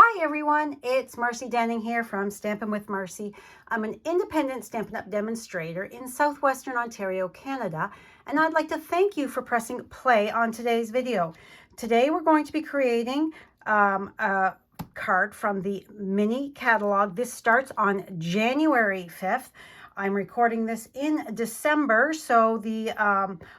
Hi everyone, it's Marcy Denning here from Stampin' with Marcy. I'm an independent Stampin' Up! Demonstrator in Southwestern Ontario, Canada, and I'd like to thank you for pressing play on today's video. Today we're going to be creating a card from the mini catalog. This starts on January 5th. I'm recording this in December, so the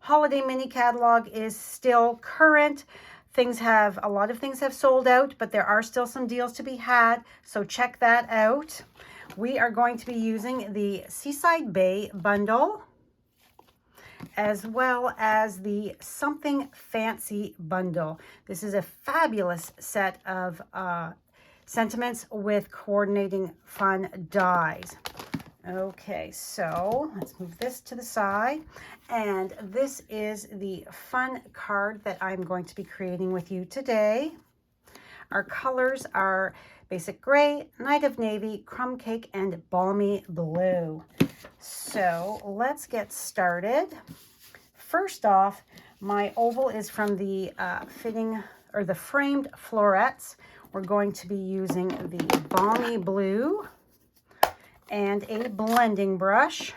holiday mini catalog is still current. A lot of things have sold out, but there are still some deals to be had, so check that out. We are going to be using the Seaside Bay bundle, as well as the Something Fancy bundle. This is a fabulous set of sentiments with coordinating fun dies. Okay, so let's move this to the side. And this is the fun card that I'm going to be creating with you today. Our colors are Basic Gray, Night of Navy, Crumb Cake, and Balmy Blue. So let's get started. First off, my oval is from the the framed florets. We're going to be using the Balmy Blue and a blending brush,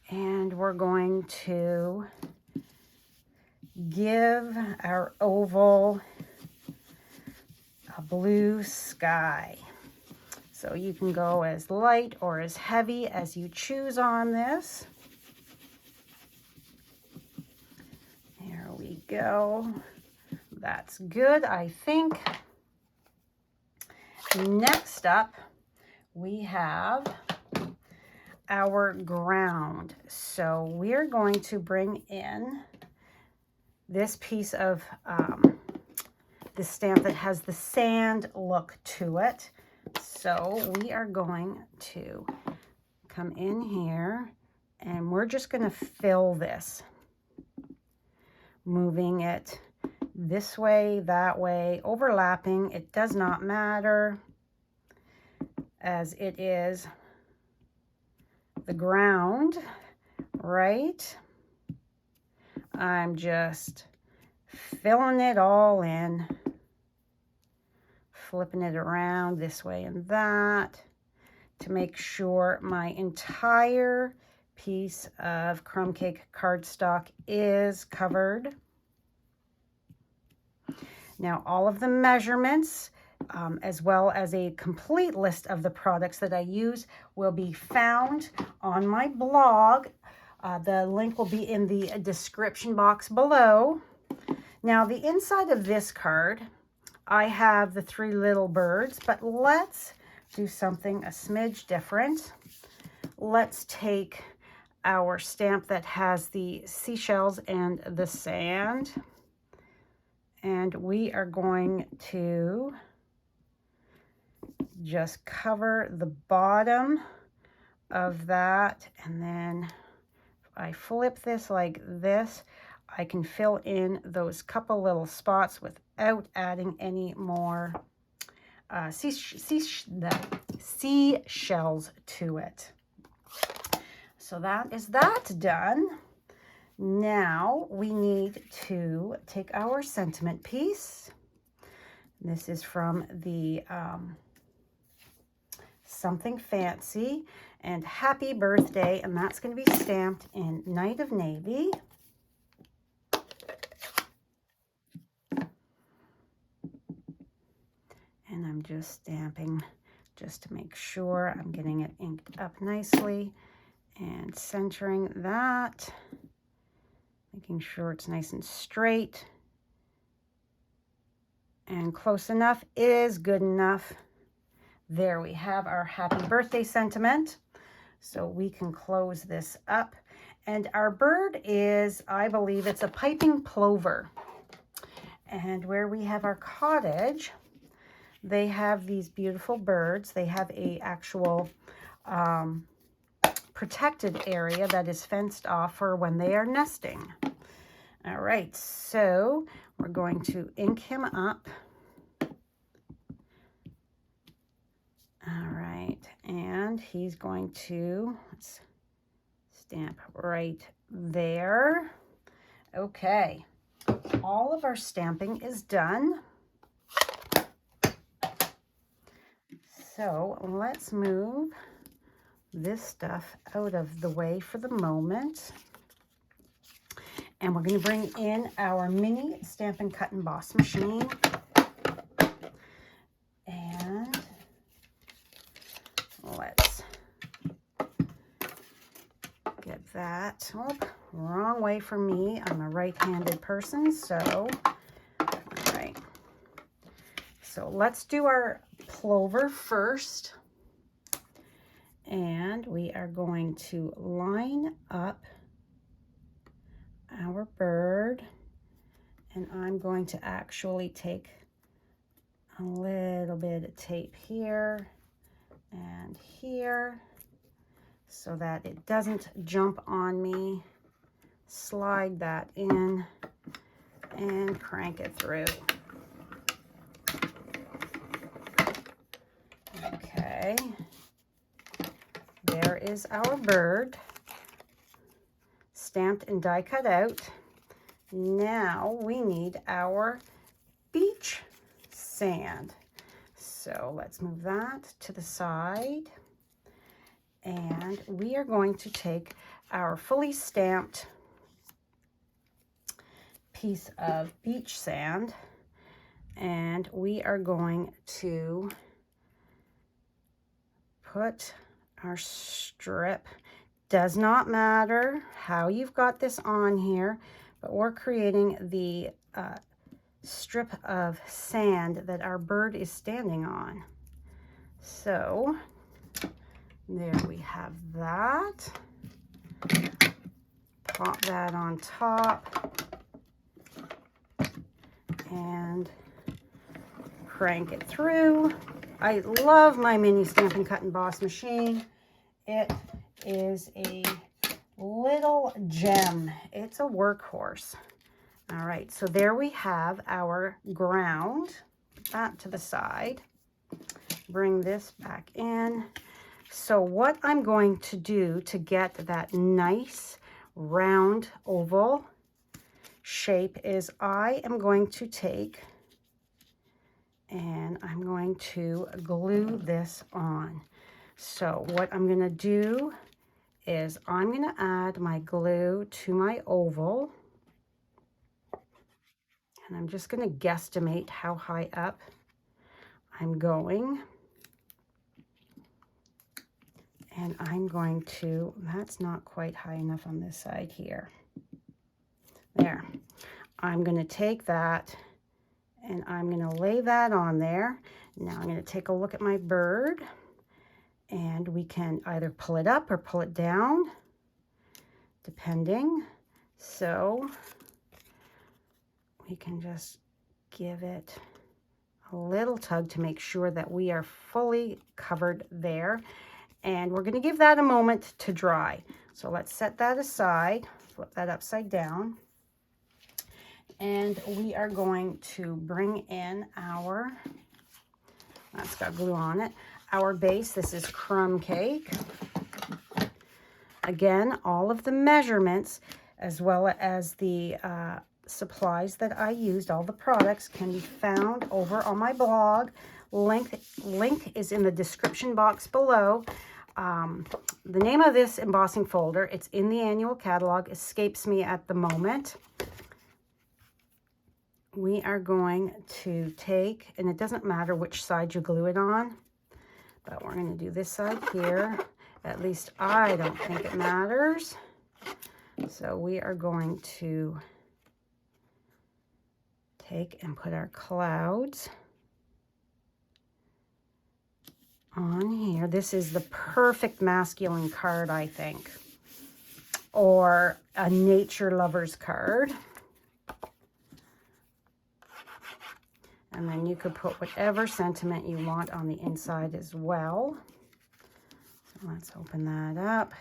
and we're going to give our oval a blue sky. So you can go as light or as heavy as you choose on this. There we go. That's good, I think. Next up, we have our ground. So we're going to bring in this piece of this stamp that has the sand look to it. So we are going to come in here and we're just going to fill this, moving it this way, that way, overlapping. It does not matter, as it is the ground, right? I'm just filling it all in, flipping it around this way and that to make sure my entire piece of crumb cake cardstock is covered. Now, all of the measurements, as well as a complete list of the products that I use, will be found on my blog. The link will be in the description box below. Now, the inside of this card, I have the three little birds, but let's do something a smidge different. Let's take our stamp that has the seashells and the sand, and we are going to just cover the bottom of that, and then if I flip this like this, I can fill in those couple little spots without adding any more seashells to it. So that is that done. Now we need to take our sentiment piece. This is from the Something Fancy and Happy Birthday, and that's going to be stamped in Night of Navy. And I'm just stamping just to make sure I'm getting it inked up nicely and centering that, making sure it's nice and straight and close enough is good enough. There we have our happy birthday sentiment. So we can close this up. And our bird is, I believe it's a piping plover. And where we have our cottage, they have these beautiful birds. They have a actual protected area that is fenced off for when they are nesting. All right, so we're going to ink him up. All right, and he's going to, let's stamp right there. Okay, all of our stamping is done. So let's move this stuff out of the way for the moment. And we're going to bring in our mini Stampin' Cut and Emboss machine. And let's get that. Oh, wrong way for me. I'm a right-handed person, so, all right. So let's do our plover first. And we are going to line up our bird. And I'm going to actually take a little bit of tape here and here so that it doesn't jump on me. Slide that in and crank it through. Okay, there is our bird, stamped and die cut out. Now we need our beach sand. So let's move that to the side. And we are going to take our fully stamped piece of beach sand and we are going to put our strip. Does not matter how you've got this on here, but we're creating the strip of sand that our bird is standing on. So there we have that. Pop that on top and crank it through. I love my mini Stampin' Cut and Emboss machine. It is a little gem. It's a workhorse. All right, so there we have our ground. Put that to the side. Bring this back in. So what I'm going to do to get that nice round oval shape is I am going to take and I'm going to glue this on. So what I'm going to do is I'm going to add my glue to my oval. And I'm just going to guesstimate how high up I'm going. And I'm going to, that's not quite high enough on this side here. There. I'm going to take that and I'm going to lay that on there. Now I'm going to take a look at my bird and we can either pull it up or pull it down, depending. So we can just give it a little tug to make sure that we are fully covered there. And we're going to give that a moment to dry. So let's set that aside, flip that upside down. And we are going to bring in our, that's got glue on it, our base. This is crumb cake. Again, all of the measurements as well as the supplies that I used, all the products can be found over on my blog. Link is in the description box below. The name of this embossing folder, it's in the annual catalog, escapes me at the moment. We are going to take, and it doesn't matter which side you glue it on, but we're going to do this side here. At least I don't think it matters. So we are going to take and put our clouds on here. This is the perfect masculine card, I think, or a nature lover's card. And then you could put whatever sentiment you want on the inside as well. So let's open that up.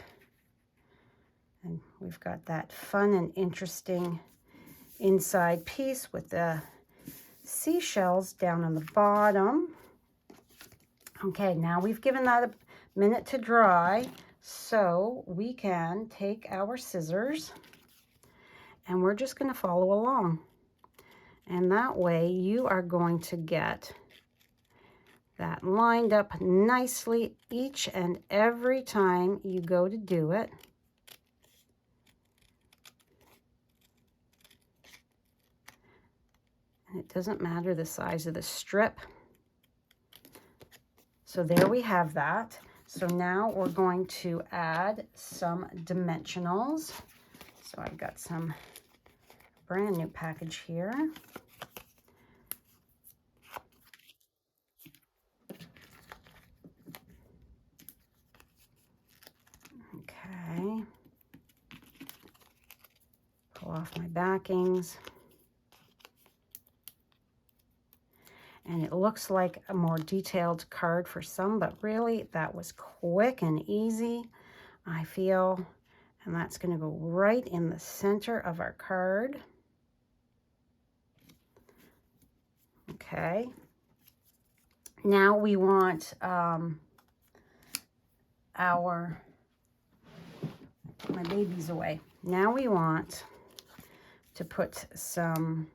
And we've got that fun and interesting inside piece with the seashells down on the bottom. Okay, now we've given that a minute to dry, so we can take our scissors and we're just going to follow along. And that way you are going to get that lined up nicely each and every time you go to do it. And it doesn't matter the size of the strip. So there we have that. So now we're going to add some dimensionals. So I've got some brand new package here. Okay. Pull off my backings. And it looks like a more detailed card for some, but really that was quick and easy, I feel. And that's going to go right in the center of our card. Okay. Now we want my baby's away. Now we want to put some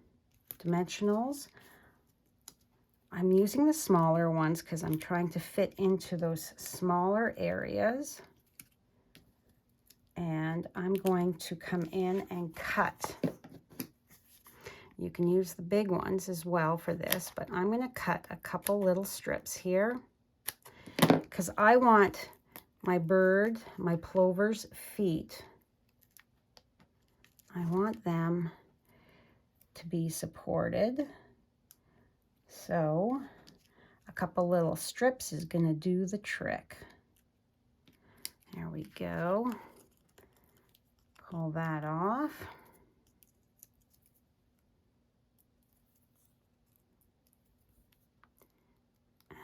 dimensionals. I'm using the smaller ones because I'm trying to fit into those smaller areas. And I'm going to come in and cut. You can use the big ones as well for this, but I'm going to cut a couple little strips here because I want my bird, my plover's feet, I want them to be supported. So a couple little strips is going to do the trick. There we go. Pull that off.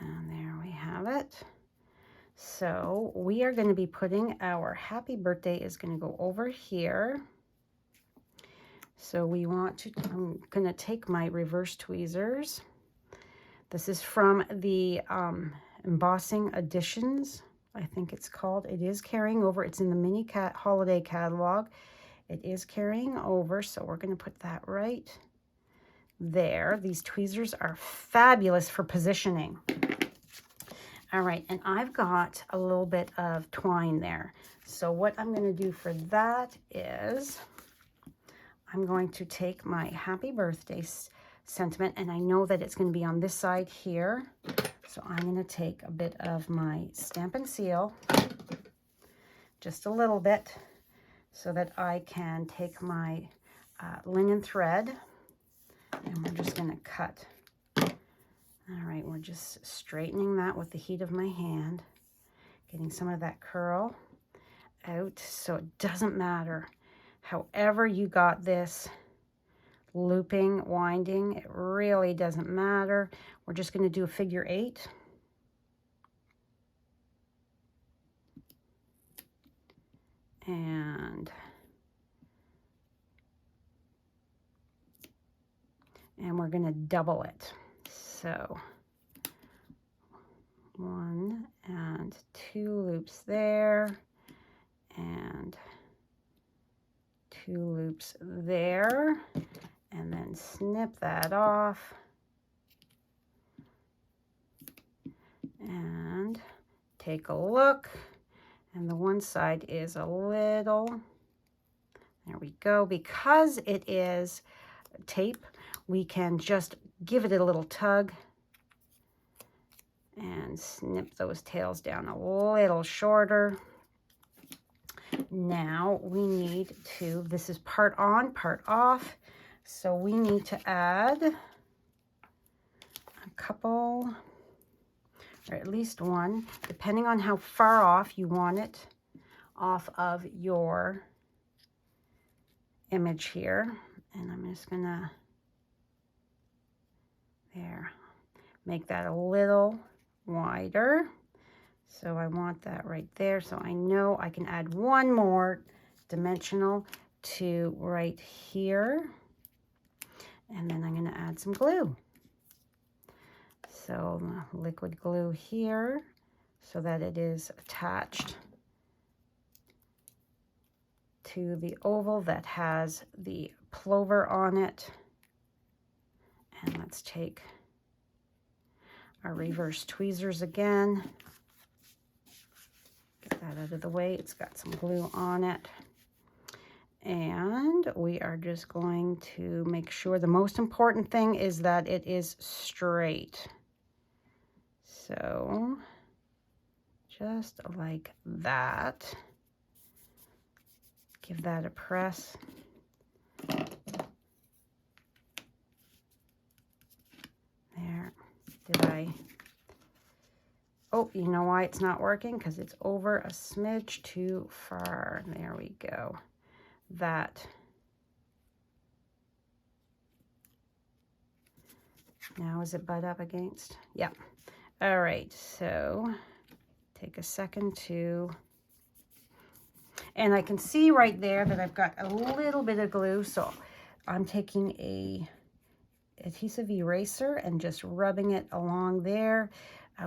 And there we have it. So we are going to be putting our happy birthday is going to go over here. So we want to, I'm going to take my reverse tweezers. This is from the Embossing Editions, I think it's called. It is carrying over. It's in the mini holiday catalog. It is carrying over, so we're going to put that right there. These tweezers are fabulous for positioning. All right, and I've got a little bit of twine there. So what I'm going to do for that is I'm going to take my happy birthday sentiment, and I know that it's going to be on this side here. So I'm going to take a bit of my Stampin' Seal, just a little bit, so that I can take my linen thread, and we're just going to cut. All right, we're just straightening that with the heat of my hand, getting some of that curl out, so it doesn't matter. However you got this looping, winding, it really doesn't matter. We're just going to do a figure 8. And we're going to double it. So 1 and 2 loops there, and 2 loops there, and then snip that off. And take a look, and the one side is a little, there we go. Because it is tape, we can just give it a little tug and snip those tails down a little shorter. Now we need to, this is part on, part off, so we need to add a couple, or at least one, depending on how far off you want it off of your image here. And I'm just gonna, there, make that a little wider. So I want that right there. So I know I can add one more dimensional to right here. And then I'm going to add some glue. So liquid glue here so that it is attached to the oval that has the plover on it. And let's take our reverse tweezers again. Get that out of the way. It's got some glue on it. And we are just going to make sure the most important thing is that it is straight. So just like that. Give that a press. There. Did I? Oh, you know why it's not working? Because it's over a smidge too far. There we go. That. Now is it butt up against? Yep. All right, so take a second to, and I can see right there that I've got a little bit of glue, so I'm taking a adhesive eraser and just rubbing it along there.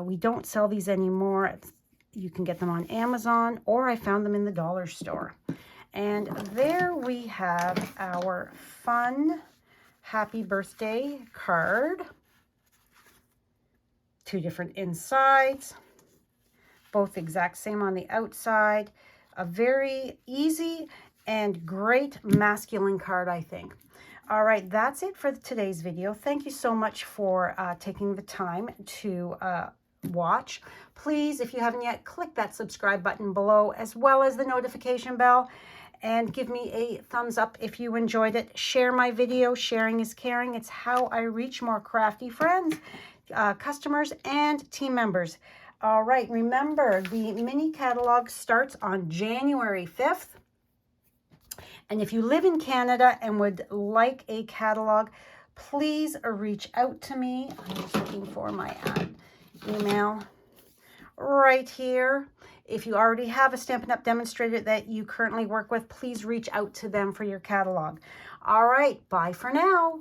We don't sell these anymore. You can get them on Amazon, or I found them in the dollar store. And there we have our fun happy birthday card. 2 different insides, both exact same on the outside. A very easy and great masculine card, I think. All right, that's it for today's video. Thank you so much for taking the time to watch. Please, if you haven't yet, click that subscribe button below, as well as the notification bell, and give me a thumbs up if you enjoyed it. Share my video. Sharing is caring. It's how I reach more crafty friends, customers, and team members. All right, remember, the mini catalog starts on January 5th. And if you live in Canada and would like a catalog, please reach out to me. I'm just looking for my email right here. If you already have a Stampin' Up! Demonstrator that you currently work with, please reach out to them for your catalog. All right, bye for now.